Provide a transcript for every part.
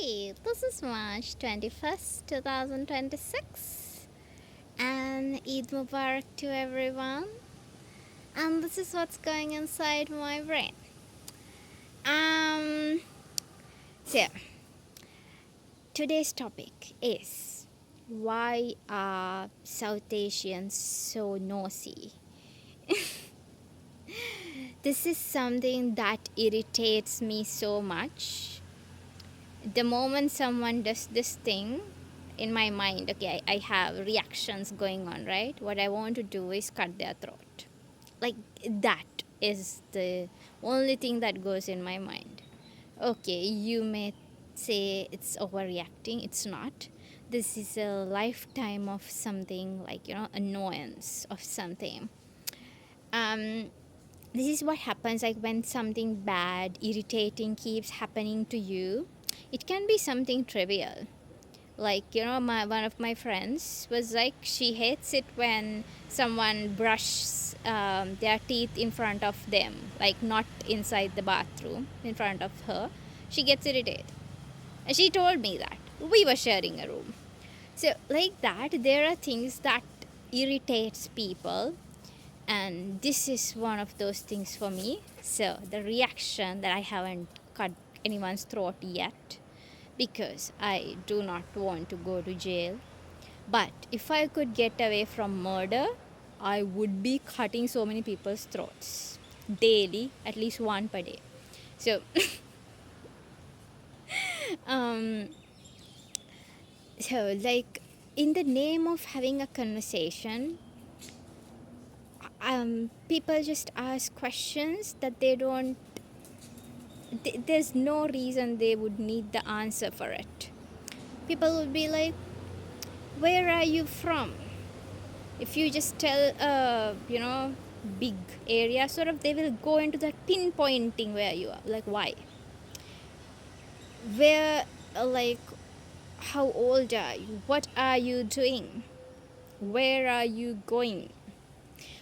Hey, this is March 21st, 2026, and Eid Mubarak to everyone. And this is what's going inside my brain. Um, so, today's topic is why are South Asians so nosy? This is something that irritates me so much. The moment someone does this thing, in my mind, okay, I have reactions going on, right? What I want to do is cut their throat. Like, that is the only thing that goes in my mind. Okay, you may say it's overreacting. It's not. This is a lifetime of something, like, annoyance of something. Um, this is what happens, like, when something bad, irritating keeps happening to you. It can be something trivial, like, one of my friends was like, she hates it when someone brushes their teeth in front of them, like not inside the bathroom, in front of her. She gets irritated, and she told me that we were sharing a room. So like that, there are things that irritates people, and this is one of those things for me. So the reaction that I haven't cut anyone's throat yet, because I do not want to go to jail. But if I could get away from murder, I would be cutting so many people's throats daily, at least one per day. So, um, like, in the name of having a conversation, people just ask questions that they don't. There's no reason they would need the answer for it. People would be like, "Where are you from?" If you just tell big area, sort of, they will go into that pinpointing where you are, like, why, where, like, how old are you, what are you doing, where are you going,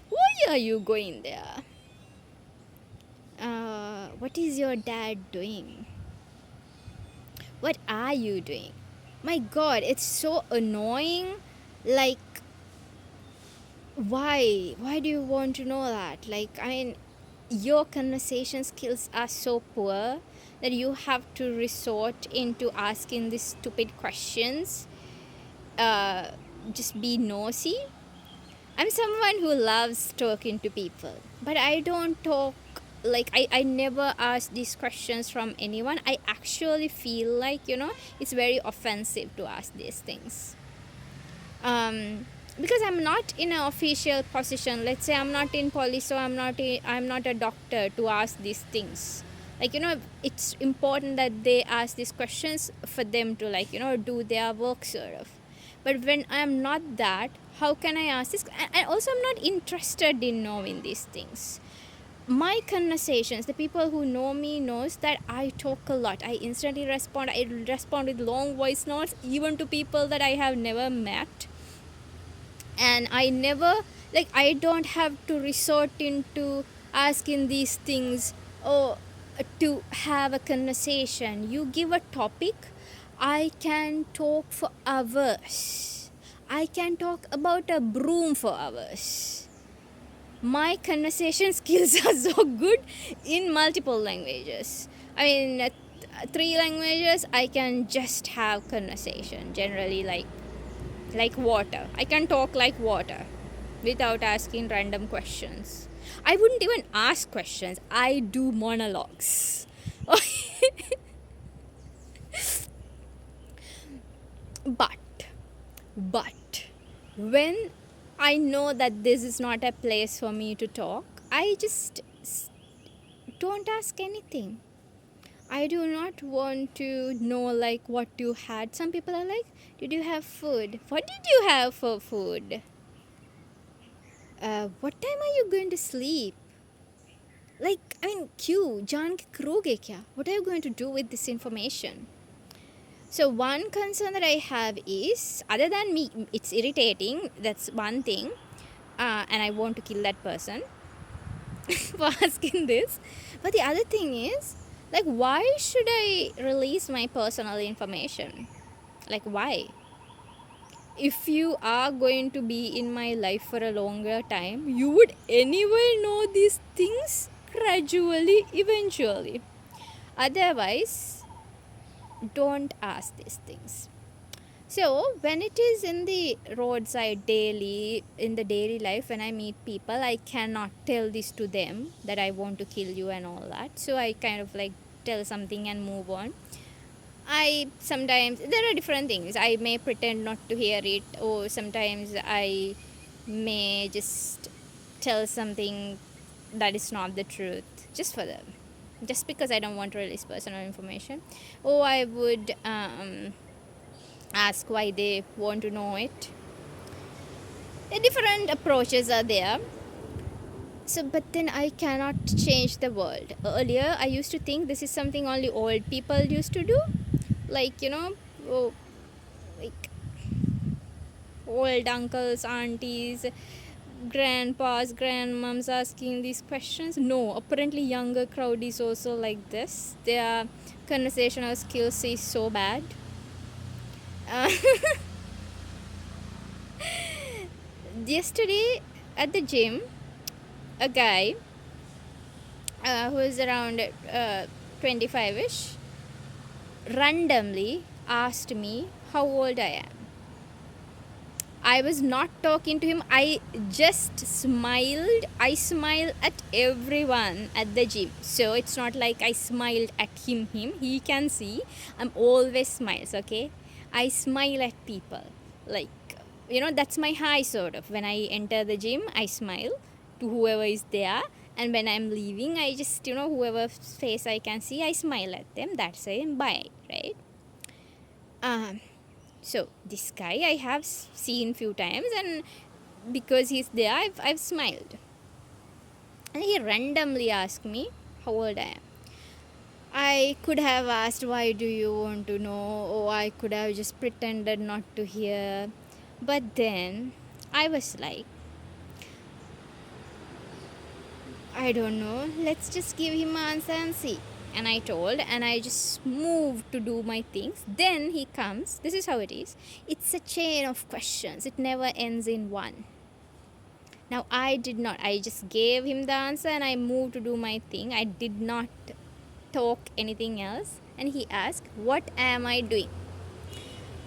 why are you going there, what is your dad doing, what are you doing. My god, it's so annoying. Like, why do you want to know that? Like, I mean, your conversation skills are so poor that you have to resort into asking these stupid questions. Just be nosy. I'm someone who loves talking to people, but I don't talk, like, I never ask these questions from anyone. I actually feel like, it's very offensive to ask these things. Because I'm not in an official position. Let's say I'm not in police, so I'm not a doctor to ask these things. Like, it's important that they ask these questions for them to, like, do their work, sort of. But when I'm not that, how can I ask this? And also, I'm not interested in knowing these things. My conversations, the people who know me knows that I talk a lot. I instantly respond. I respond with long voice notes, even to people that I have never met. And I never, like, I don't have to resort into asking these things or to have a conversation. You give a topic, I can talk for hours. I can talk about a broom for hours. My conversation skills are so good in multiple languages. I mean, 3 languages, I can just have conversation, generally, like water. I can talk like water without asking random questions. I wouldn't even ask questions. I do monologues. But when I know that this is not a place for me to talk, I just don't ask anything. I do not want to know, like, what you had. Some people are like, did you have food? What did you have for food? What time are you going to sleep? Like, I mean, jaan ke karoge kya? What are you going to do with this information? So one concern that I have is, other than me, it's irritating. That's one thing. And I want to kill that person for asking this. But the other thing is, Like, why should I release my personal information? Like, why? If you are going to be in my life for a longer time, you would anyway know these things gradually, eventually. Otherwise, don't ask these things. So, when it is in the roadside daily, in the daily life, when I meet people, I cannot tell this to them that I want to kill you and all that. So, I kind of like tell something and move on. I sometimes, there are different things. I may pretend not to hear it, or sometimes I may just tell something that is not the truth, just for them, just because I don't want to release personal information. Or I would ask why they want to know it. Different approaches are there. So, but then I cannot change the world. Earlier, I used to think this is something only old people used to do, like, oh, like old uncles, aunties, grandpas, grandmoms asking these questions. No, apparently younger crowd is also like this. Their conversational skills is so bad. Uh, Yesterday at the gym, a guy who is around 25ish randomly asked me how old I am. I was not talking to him. I just smiled. I smile at everyone at the gym. So it's not like I smiled at him. He can see. I'm always smiles, okay? I smile at people. Like, that's my high sort of. When I enter the gym, I smile to whoever is there. And when I'm leaving, I just, whoever's face I can see, I smile at them. That's a bye, right? So this guy I have seen few times, and because he's there, I've smiled. And he randomly asked me how old I am. I could have asked, why do you want to know? Or I could have just pretended not to hear. But then I was like, I don't know, let's just give him an answer and see. And I told, and I just moved to do my things. Then he comes. This is how it is. It's a chain of questions. It never ends in one. Now I did not. I just gave him the answer and I moved to do my thing. I did not talk anything else. And he asked, what am I doing?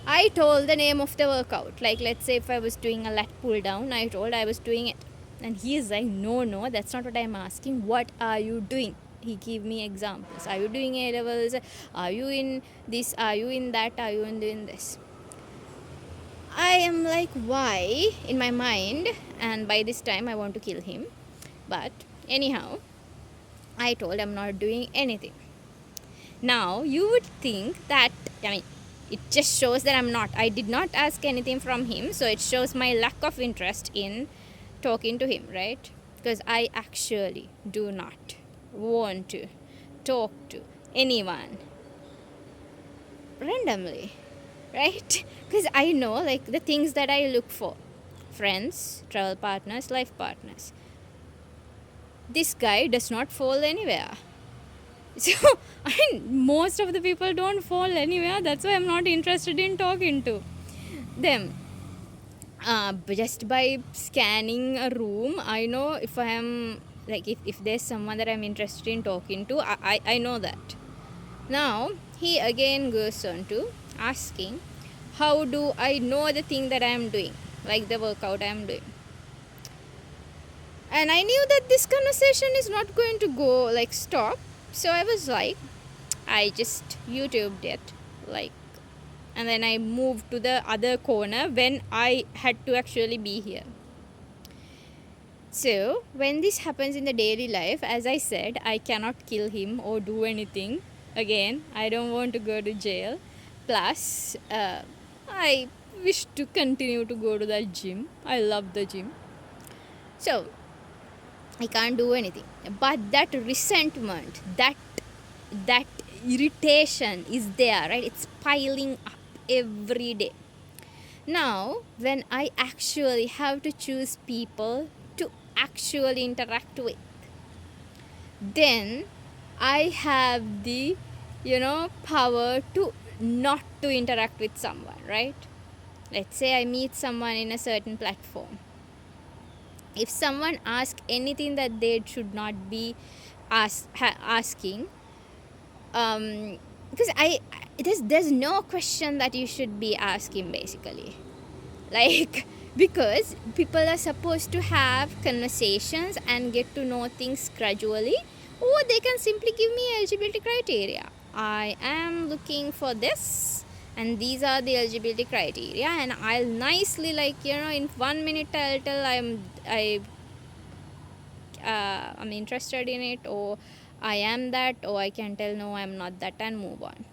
I told the name of the workout. Like, let's say if I was doing a lat pull down, I told I was doing it. And he is like, no, that's not what I'm asking. What are you doing? He gave me examples. Are you doing A levels? Are you in this? Are you in that? Are you in doing this? I am like, why? In my mind, and by this time I want to kill him. But anyhow, I told I'm not doing anything. Now you would think that, it just shows that I did not ask anything from him, so it shows my lack of interest in talking to him, right? Because I actually do not want to talk to anyone randomly, right? Because I know, like, the things that I look for: friends, travel partners, life partners. This guy does not fall anywhere. So most of the people don't fall anywhere. That's why I'm not interested in talking to them. Just by scanning a room, I know if I am, like, if there's someone that I'm interested in talking to, I know that. Now he again goes on to asking, how do I know the thing that I am doing, like the workout I am doing? And I knew that this conversation is not going to go, like, stop. So I was like, I just YouTubed it, like, and then I moved to the other corner when I had to actually be here. So when this happens in the daily life, as I said, I cannot kill him or do anything. Again, I don't want to go to jail. Plus, I wish to continue to go to the gym. I love the gym. So I can't do anything. But that resentment, that irritation is there, right? It's piling up every day. Now, when I actually have to choose people to actually interact with, then I have the, power to not to interact with someone, right? Let's say I meet someone in a certain platform. If someone asks anything that they should not be asking, because there's no question that you should be asking, basically. Like, because people are supposed to have conversations and get to know things gradually, or they can simply give me eligibility criteria. I am looking for this, and these are the eligibility criteria, and I'll nicely, like, in 1 minute I'll tell I'm interested in it, or I am that, or I can tell no, I'm not that, and move on.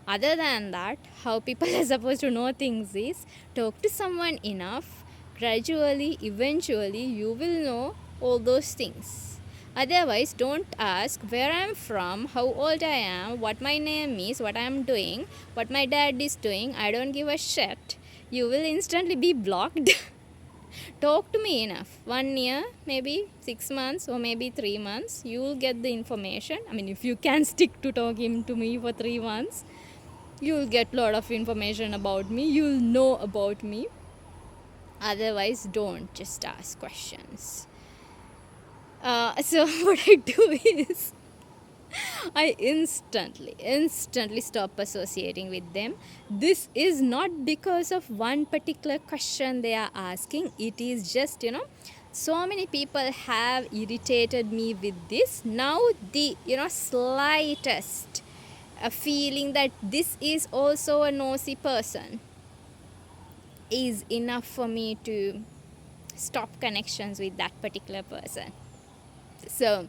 Other than that, how people are supposed to know things is talk to someone enough, gradually, eventually, you will know all those things. Otherwise, don't ask where I'm from, how old I am, what my name is, what I'm doing, what my dad is doing. I don't give a shit. You will instantly be blocked. Talk to me enough. 1 year, maybe 6 months, or maybe 3 months, you will get the information. I mean, if you can stick to talking to me for 3 months, you'll get a lot of information about me, you'll know about me. Otherwise, don't just ask questions. So what I do is I instantly stop associating with them. This is not because of one particular question they are asking. It is just, so many people have irritated me with this. Now the, slightest a feeling that this is also a nosy person is enough for me to stop connections with that particular person. So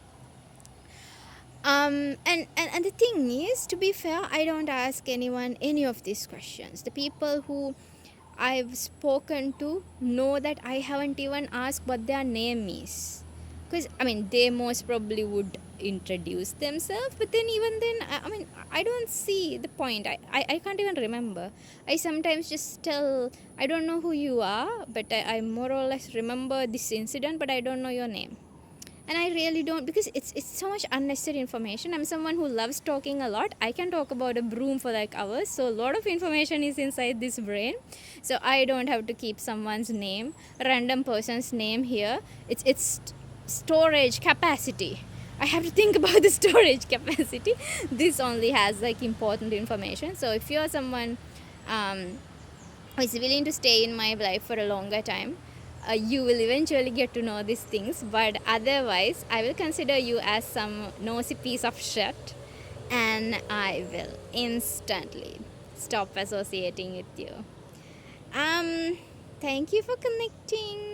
and the thing is, to be fair, I don't ask anyone any of these questions. The people who I've spoken to know that I haven't even asked what their name is, because I mean they most probably would introduce themselves, but then even then I don't see the point. I can't even remember. I sometimes just tell, I don't know who you are, but I more or less remember this incident, but I don't know your name. And I really don't, because it's so much unnecessary information. I'm someone who loves talking a lot. I can talk about a broom for like hours, so a lot of information is inside this brain, so I don't have to keep someone's name, random person's name here. It's storage capacity. I have to think about the storage capacity. This only has like important information. So if you're someone who is willing to stay in my life for a longer time, you will eventually get to know these things. But otherwise, I will consider you as some nosy piece of shit, and I will instantly stop associating with you. Thank you for connecting.